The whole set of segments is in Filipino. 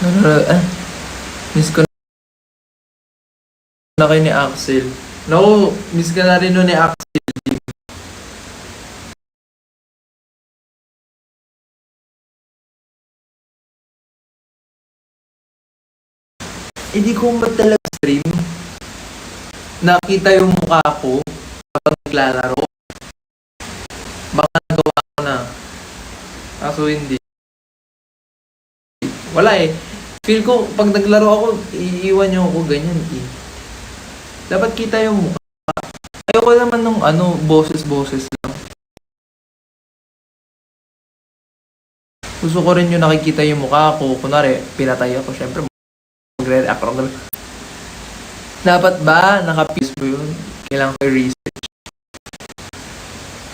Ah, miss ko na kayo ni Axel. Naku, miss ka na rin nun ni Axel. Hindi ko ba talaga stream? Nakita yung mukha ko habang naglalaro. Baka nagawa ko na. Kaso hindi. Wala eh. Feel ko, pag naglaro ako, iiwan niyo ako ganyan eh. Dapat kita yung mukha. Ayoko naman nung boses-boses lang. Gusto ko rin yung nakikita yung mukha ko. Kunwari, pinatay ako. Siyempre, magre-react ako. Dapat ba naka-piece mo yun? Kailangan ko i-research.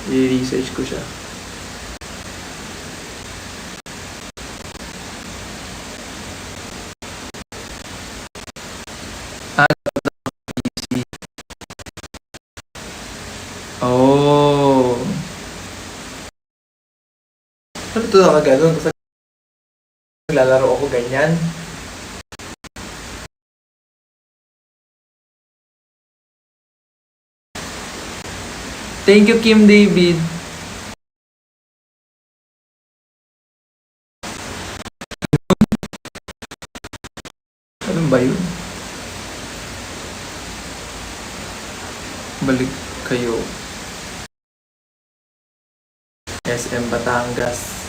I-research ko siya. Oh. Ano ito nakaganon? Kasi naglalaro ako ganyan. Thank you, Kim David. Ano ba yun? Balik kayo. SM Batangas.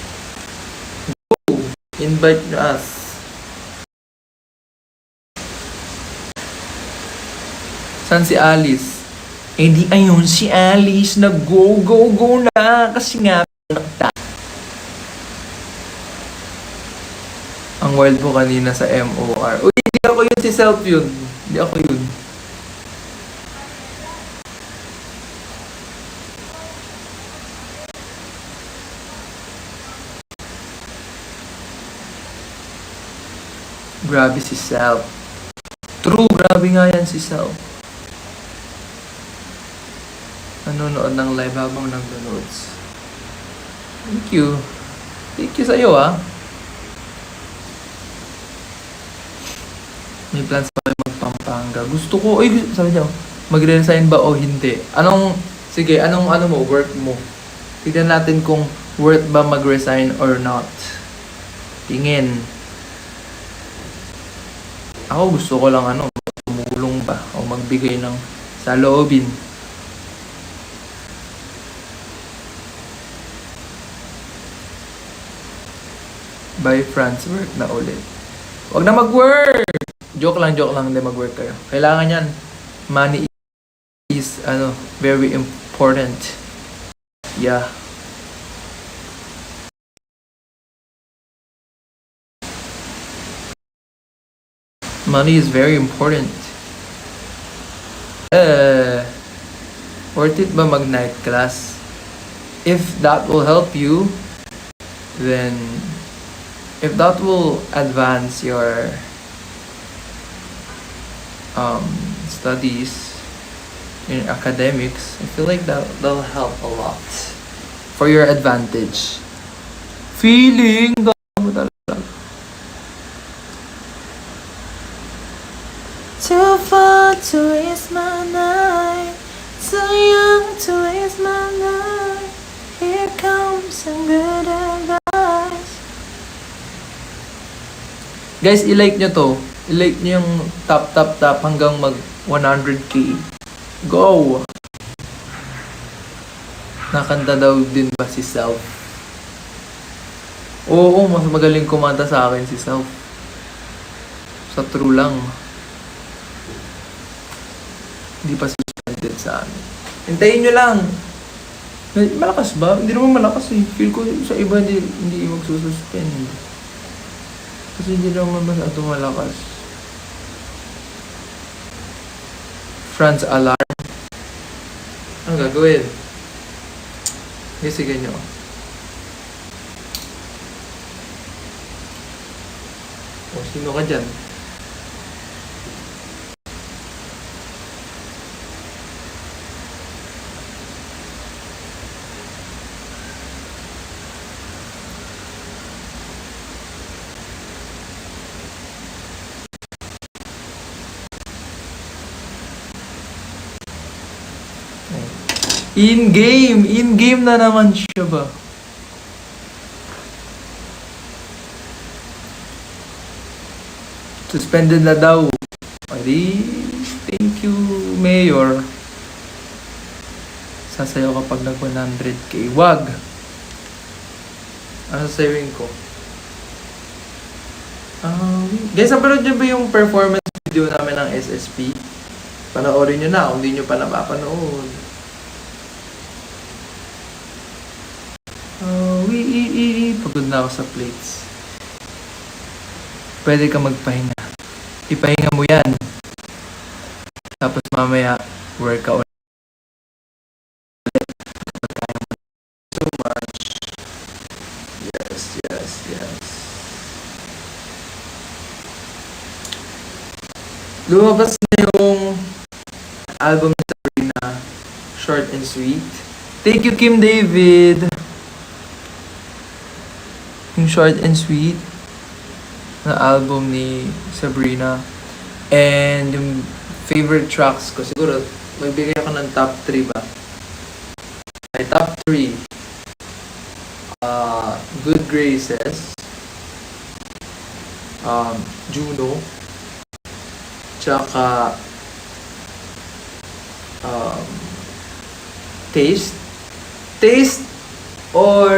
Go! Invite us. Saan si Alice? Eh di ayun si Alice na go, go, go na. Kasi nga, ang wild mo kanina sa MOR. Uy, hindi ako yun si Self yun. Hindi ako yun. Grabe si Self. True, grabe nga yan si Self. Nanonood ng live habang nag-notes. Thank you. Thank you sa'yo ah. May plans pa rin magpampanga. Gusto ko, sabi niya, magre-resign ba o hindi? Sige, anong work mo? Tignan natin kung worth ba mag-resign or not. Tingin. Ako gusto ko lang tumulong ba o magbigay ng saloobin. By France, work na ulit. Huwag na mag-work! Joke lang, hindi mag-work kayo. Kailangan yan. Money is, very important. Yeah. Money is very important. Worth it ba mag-night class? If that will help you, then if that will advance your studies in academics, I feel like that'll help a lot for your advantage. Feeling mo talaga. Too far to waste my night, too young to waste my night. Here comes some good advice. Guys, i-like nyo to. I-like nyo yung tap hanggang mag 100k. Go! Nakanta daw din ba si Self? Oo, mas magaling kumanta sa akin si Self. Sa true lang. Hindi pa suspended sa amin. Hintayin nyo lang. Malakas ba? Hindi naman malakas eh. Feel ko sa iba hindi magsususpend. Kasi hindi naman masyado malakas. France alarm. Ano gagawin? Sige nyo. O, sino ka dyan? In-game! In-game na naman siya ba? Suspended na daw. Adi, thank you, Mayor. Sasayaw kapag nag 100k. Wag! Ano sasayawin ko? Guys, napanood nyo ba yung performance video namin ng SSP? Panoorin nyo na kung di nyo pa napapanood. Pagod na ako sa plates. Pwede ka magpahinga. Ipahinga mo yan. Tapos mamaya, work ka ulit. So much. Yes. Lumabas na yung album ni Sabrina, Short and Sweet. Thank you, Kim David. Yung Short and Sweet na album ni Sabrina. And yung favorite tracks ko, siguro magbigay ako ng top 3 ba? My top 3. Good Graces, Juno, tsaka Taste or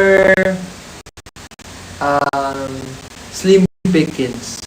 Slim Pickens.